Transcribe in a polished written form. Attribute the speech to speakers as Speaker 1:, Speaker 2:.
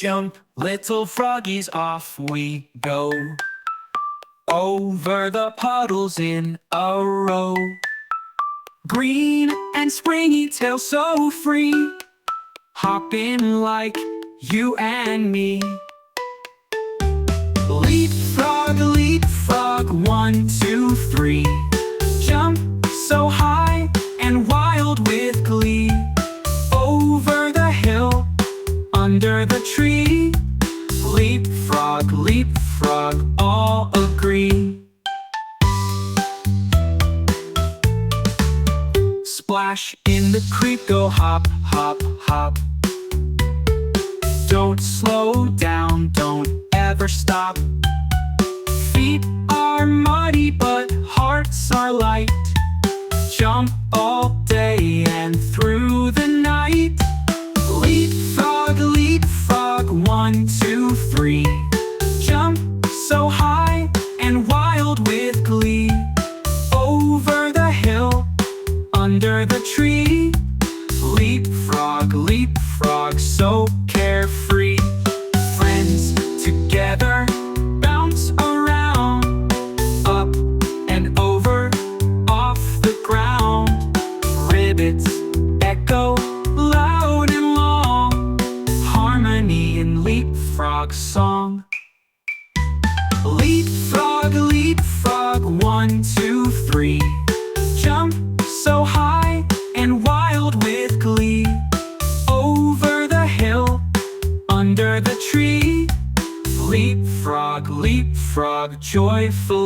Speaker 1: Jump, little froggies, off we go. Over the puddles in a row. Green and springy tail so free, hopping like you and me. Leapfrog, leapfrog, 1, 2, 3. Jump so high and wild with glee. Over the hill, under the tree. Leapfrog, leapfrog, all agree. Splash in the creek, go hop, hop, hop. Don't slow down, don't ever stop. Feet are muddy but hearts are light. Jump all day and through the night. Leapfrog, leapfrog, 1, 2, 3. Jump so high and wild with glee. Over the hill, under the tree. Leapfrog, leapfrog, so carefree. Friends together, bounce around, up and over, off the ground. Ribbits echo loud and long, harmony in Leapfrog Song. Leapfrog, leapfrog, 1, 2, 3. Jump so high and wild with glee. Over the hill, under the tree. Leapfrog, leapfrog, joyful.